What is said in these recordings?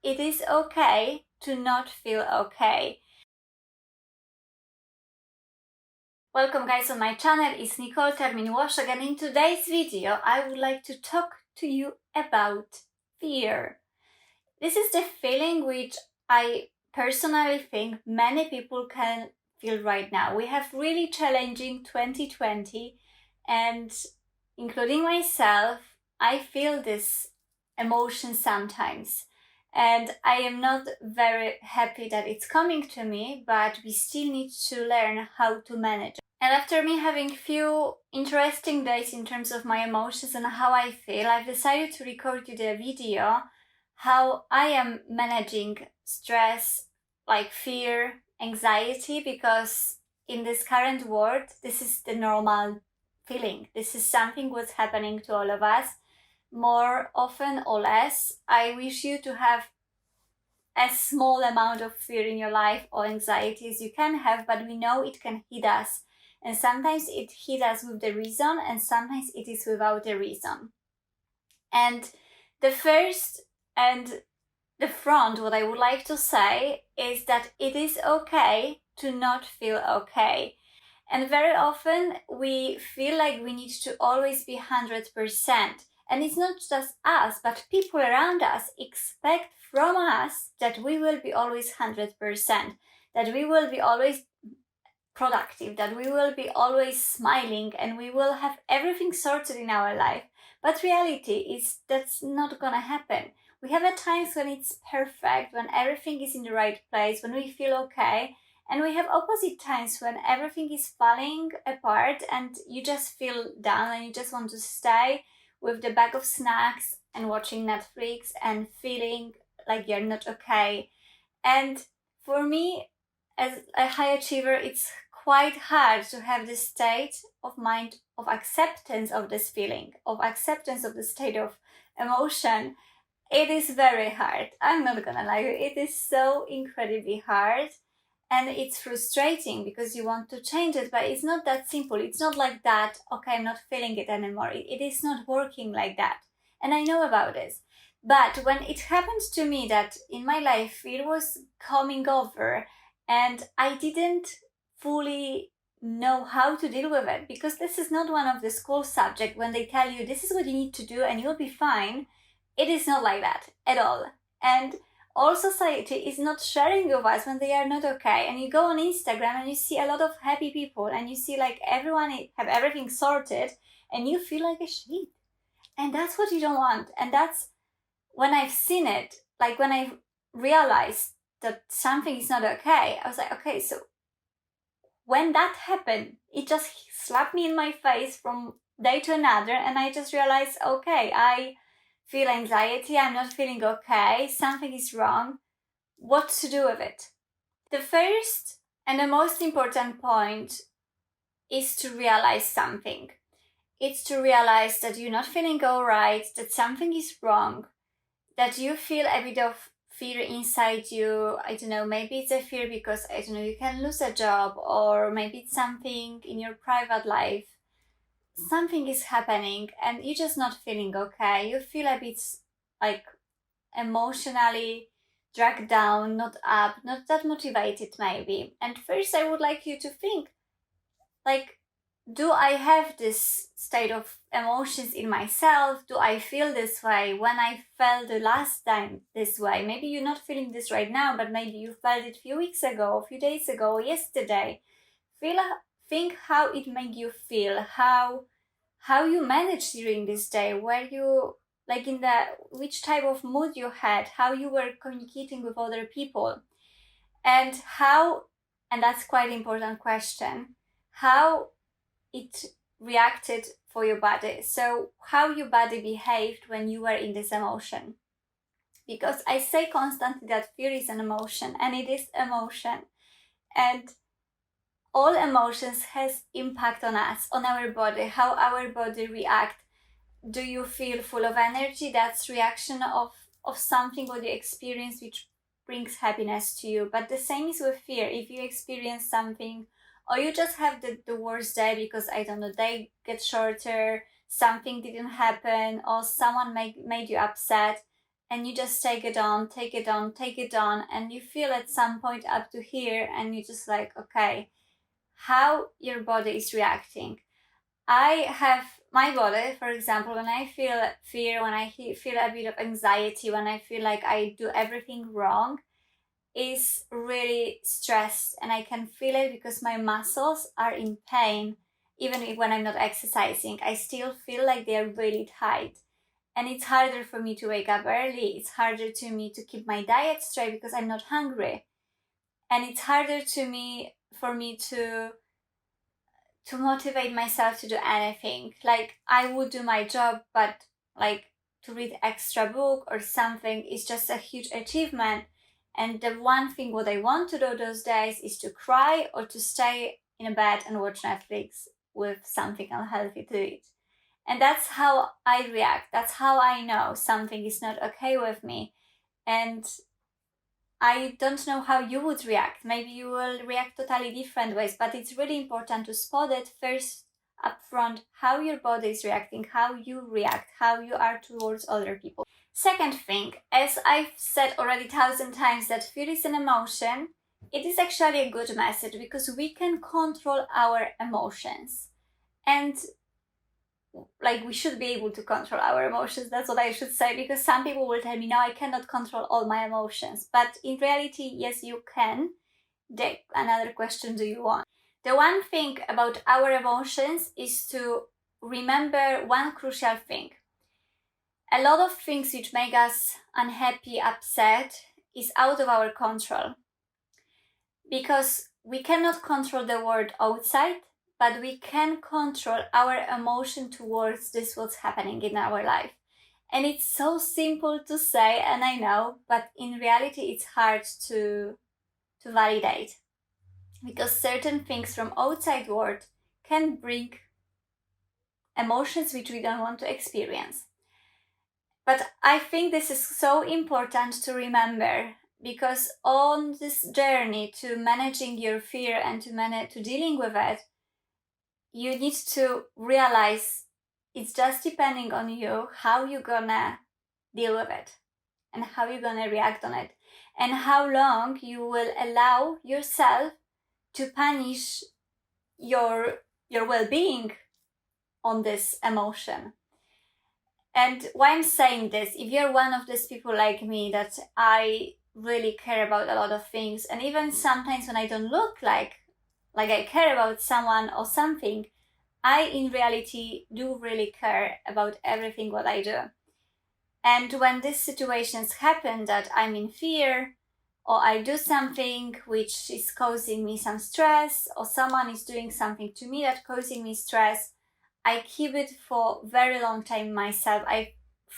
it is okay to not feel okay. Welcome guys on my channel, it's Nicole Termin-Łoszyk, and in today's video I would like to talk to you about fear. This is the feeling which I personally think many people can feel right now. We have really challenging 2020, and including myself, I feel this emotion sometimes. And I am not very happy that it's coming to me, but we still need to learn how to manage it. And after me having few interesting days in terms of my emotions and how I feel, I've decided to record you the video how I am managing stress, like fear, anxiety, because in this current world, this is the normal feeling. This is something what's happening to all of us, more often or less. I wish you to have as small amount of fear in your life or anxiety as you can have, but we know it can hit us. And sometimes it hits us with the reason, and sometimes it is without a reason. And the first and the front, what I would like to say is that it is okay to not feel okay. And very often we feel like we need to always be 100%. And it's not just us, but people around us expect from us that we will be always 100%, that we will be always productive, that we will be always smiling, and we will have everything sorted in our life. But reality is that's not gonna happen. We have at times when it's perfect, when everything is in the right place, when we feel okay, and we have opposite times when everything is falling apart and you just feel down and you just want to stay with the bag of snacks and watching Netflix and feeling like you're not okay. And for me, as a high achiever, it's quite hard to have this state of mind of acceptance of this feeling, of acceptance of the state of emotion. It is very hard. I'm not gonna lie, it is so incredibly hard. And it's frustrating because you want to change it, but it's not that simple. It's not like that, okay, I'm not feeling it anymore. It is not working like that. And I know about this. But when it happened to me that in my life it was coming over and I didn't fully know how to deal with it, because this is not one of the school subjects when they tell you this is what you need to do and you'll be fine. It is not like that at all. And all society is not sharing with us when they are not okay. And you go on Instagram and you see a lot of happy people and you see like everyone have everything sorted and you feel like a shit. And that's what you don't want. And that's when I've seen it, like when I realized that something is not okay, I was like, okay, so when that happened, it just slapped me in my face from day to another. And I just realized, okay, I feel anxiety, I'm not feeling okay, something is wrong. What to do with it? The first and the most important point is to realize something. It's to realize that you're not feeling alright, that something is wrong, that you feel a bit of fear inside you. I don't know, maybe it's a fear because, I don't know, you can lose a job, or maybe it's something in your private life. Something is happening and you're just not feeling okay. You feel a bit like emotionally dragged down, not up, not that motivated maybe. And first I would like you to think, like, do I have this state of emotions in myself? Do I feel this way when I felt the last time this way? Maybe you're not feeling this right now, but maybe you felt it a few weeks ago, a few days ago, yesterday. Think how it made you feel, how you managed during this day, where you, like, in the which type of mood you had, how you were communicating with other people, and how, and that's quite important question, how it reacted for your body. So how your body behaved when you were in this emotion. Because I say constantly that fear is an emotion, and it is emotion, and all emotions has impact on us, on our body, how our body react. Do you feel full of energy? That's reaction of something what you experience which brings happiness to you. But the same is with fear. If you experience something, or you just have the worst day because, I don't know, day gets shorter, something didn't happen, or someone made you upset, and you just take it on, take it on, take it on, and you feel at some point up to here, and you just like, okay, how your body is reacting. I have my body, for example, when I feel fear, when I feel a bit of anxiety, when I feel like I do everything wrong, is really stressed, and I can feel it because my muscles are in pain. Even when I'm not exercising, I still feel like they are really tight. And it's harder for me to wake up early. It's harder to me to keep my diet straight because I'm not hungry. And it's harder for me to motivate myself to do anything. Like, I would do my job, but like to read extra book or something is just a huge achievement. And the one thing what I want to do those days is to cry or to stay in a bed and watch Netflix with something unhealthy to eat. And that's how I react. That's how I know something is not okay with me. And I don't know how you would react. Maybe you will react totally different ways, but it's really important to spot it first up front, how your body is reacting, how you react, how you are towards other people. Second thing, as I've said already 1,000 times that fear is an emotion, it is actually a good message because we can control our emotions. And like, we should be able to control our emotions. That's what I should say, because some people will tell me, no, I cannot control all my emotions. But in reality, yes, you can. Another question, do you want? The one thing about our emotions is to remember one crucial thing. A lot of things which make us unhappy, upset, is out of our control. Because we cannot control the world outside, but we can control our emotion towards this what's happening in our life. And it's so simple to say, and I know, but in reality it's hard to validate. Because certain things from outside world can bring emotions which we don't want to experience. But I think this is so important to remember, because on this journey to managing your fear and to dealing with it, you need to realize it's just depending on you how you're gonna deal with it and how you're gonna react on it, and how long you will allow yourself to punish your well-being on this emotion. And why I'm saying this, if you're one of these people like me that I really care about a lot of things, and even sometimes when I don't look like I care about someone or something, I in reality do really care about everything what I do. And when these situations happen that I'm in fear, or I do something which is causing me some stress, or someone is doing something to me that's causing me stress, I keep it for a very long time myself. I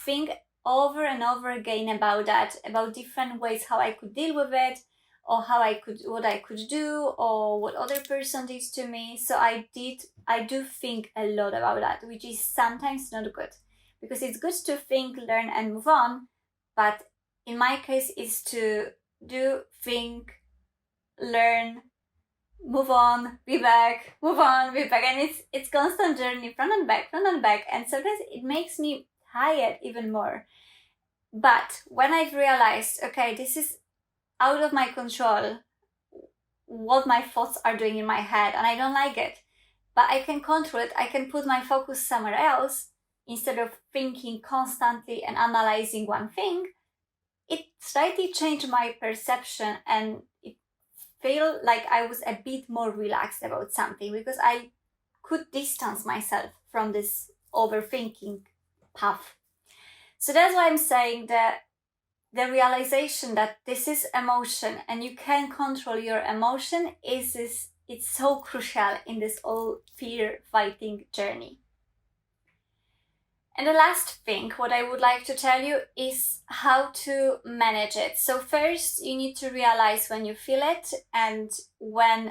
think over and over again about that, about different ways how I could deal with it, or what I could do, or what other person did to me. So I do think a lot about that, which is sometimes not good, because it's good to think, learn, and move on. But in my case, it's to do, think, learn, move on, be back, move on, be back, and it's constant journey, front and back, and sometimes it makes me tired even more. But when I've realized, okay, this is out of my control, what my thoughts are doing in my head, and I don't like it, but I can control it, I can put my focus somewhere else instead of thinking constantly and analyzing one thing, it slightly changed my perception, and it felt like I was a bit more relaxed about something, because I could distance myself from this overthinking path. So that's why I'm saying that the realization that this is emotion and you can control your emotion it's so crucial in this whole fear fighting journey. And the last thing, what I would like to tell you, is how to manage it. So first, you need to realize when you feel it, and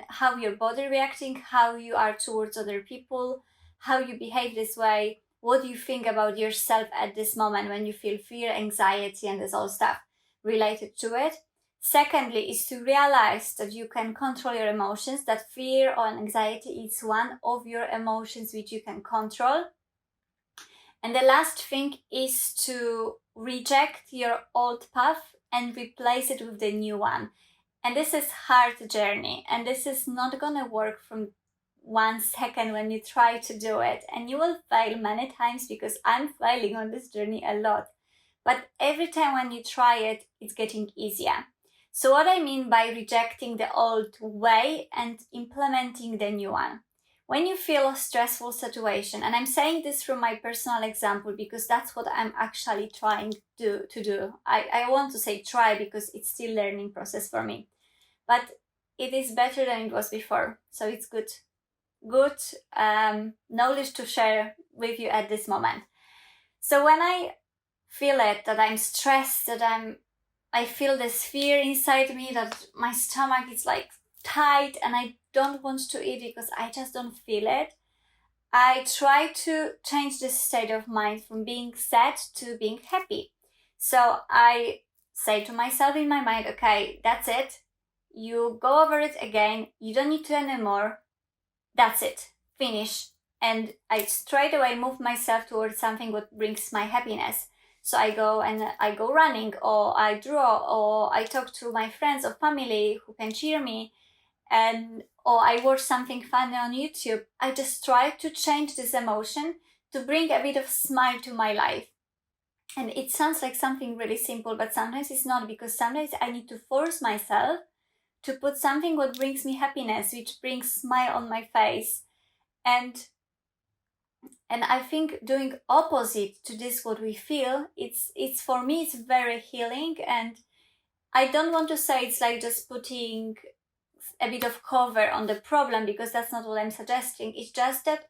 how your body reacting, how you are towards other people, how you behave this way, what do you think about yourself at this moment when you feel fear, anxiety, and this all stuff related to it. Secondly, is to realize that you can control your emotions, that fear or anxiety is one of your emotions which you can control. And the last thing is to reject your old path and replace it with the new one. And this is hard journey, and this is not gonna work from 1 second when you try to do it, and you will fail many times, because I'm failing on this journey a lot. But every time when you try it, it's getting easier. So what I mean by rejecting the old way and implementing the new one. When you feel a stressful situation, and I'm saying this from my personal example because that's what I'm actually trying to do. I want to say try because it's still learning process for me. But it is better than it was before. So it's good knowledge to share with you at this moment. So when I feel it, that I'm stressed, that I feel this fear inside me, that my stomach is like tight and I don't want to eat because I just don't feel it, I try to change this state of mind from being sad to being happy. So I say to myself in my mind, okay, that's it. You go over it again. You don't need to anymore. That's it. Finish. And I straight away move myself towards something that brings my happiness. So I go running, or I draw, or I talk to my friends or family who can cheer me, or I watch something funny on YouTube. I just try to change this emotion to bring a bit of smile to my life. And it sounds like something really simple, but sometimes it's not, because sometimes I need to force myself to put something what brings me happiness, which brings smile on my face. And I think doing opposite to this what we feel, it's for me, it's very healing. And I don't want to say it's like just putting a bit of cover on the problem, because that's not what I'm suggesting. It's just that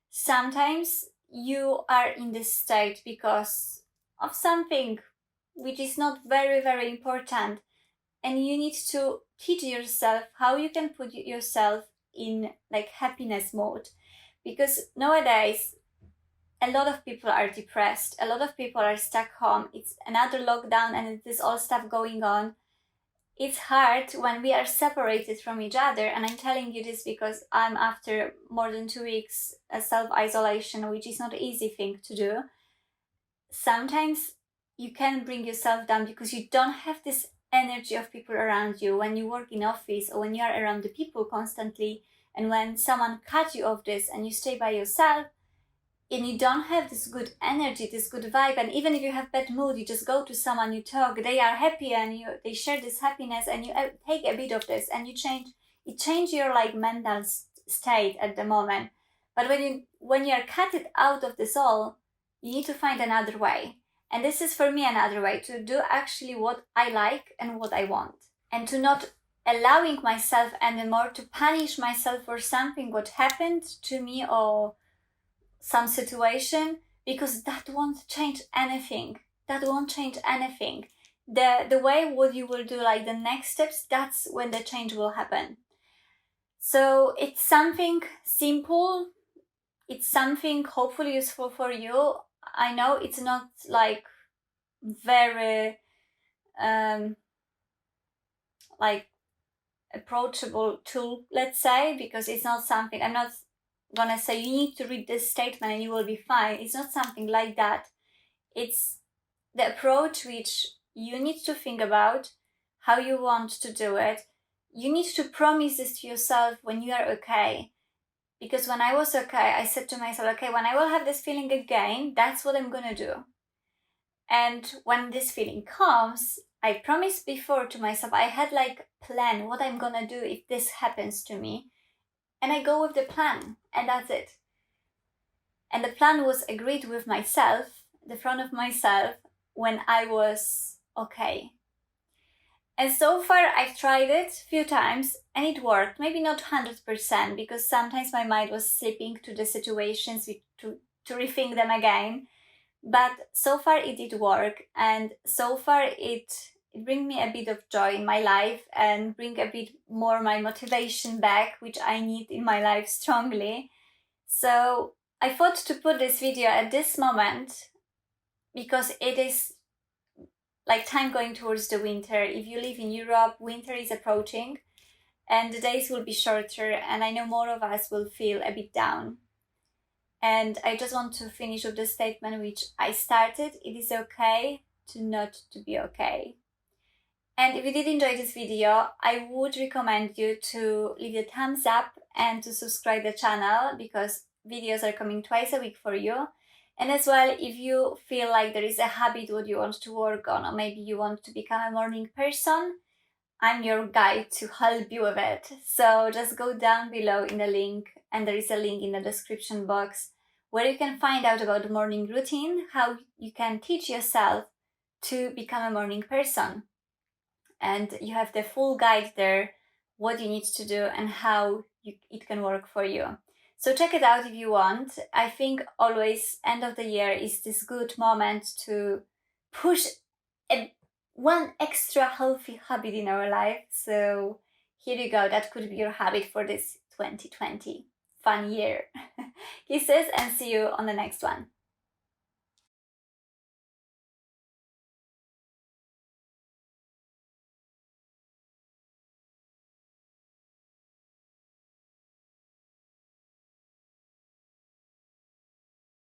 sometimes you are in this state because of something which is not very, very important, and you need to teach yourself how you can put yourself in like happiness mode. Because nowadays a lot of people are depressed, a lot of people are stuck home, it's another lockdown and it is all stuff going on. It's hard when we are separated from each other, and I'm telling you this because I'm after more than 2 weeks self-isolation, which is not an easy thing to do. Sometimes you can bring yourself down because you don't have this energy of people around you when you work in office, or when you are around the people constantly, and when someone cut you off this and you stay by yourself, and you don't have this good energy, this good vibe. And even if you have bad mood, you just go to someone, you talk, they are happy, and they share this happiness, and you take a bit of this, and it change your like mental state at the moment. But when you are cut it out of this all, you need to find another way. And this is for me another way to do actually what I like and what I want, and to not allowing myself anymore to punish myself for something what happened to me or some situation, because that won't change anything. That won't change anything. The way what you will do, like the next steps, that's when the change will happen. So it's something simple. It's something hopefully useful for you. I know it's not like very like approachable tool, let's say, because it's not something, I'm not gonna say you need to read this statement and you will be fine. It's not something like that. It's the approach which you need to think about how you want to do it. You need to promise this to yourself when you are okay. Because when I was okay, I said to myself, okay, when I will have this feeling again, that's what I'm gonna do. And when this feeling comes, I promised before to myself, I had like plan what I'm gonna do if this happens to me. And I go with the plan, and that's it. And the plan was agreed with myself, the front of myself, when I was okay. And so far I've tried it a few times and it worked. Maybe not 100%, because sometimes my mind was slipping to the situations to rethink them again. But so far it did work, and so far it bring me a bit of joy in my life, and bring a bit more my motivation back, which I need in my life strongly. So I thought to put this video at this moment, because it is like time going towards the winter. If you live in Europe, winter is approaching and the days will be shorter, and I know more of us will feel a bit down. And I just want to finish with the statement which I started. It is okay to not to be okay. And if you did enjoy this video, I would recommend you to leave a thumbs up and to subscribe the channel, because videos are coming twice a week for you. And as well, if you feel like there is a habit what you want to work on, or maybe you want to become a morning person, I'm your guide to help you with it. So just go down below in the link, and there is a link in the description box where you can find out about the morning routine, how you can teach yourself to become a morning person. And you have the full guide there, what you need to do and how it can work for you. So check it out if you want. I think always end of the year is this good moment to push one extra healthy habit in our life. So here you go. That could be your habit for this 2020 fun year. Kisses, and see you on the next one.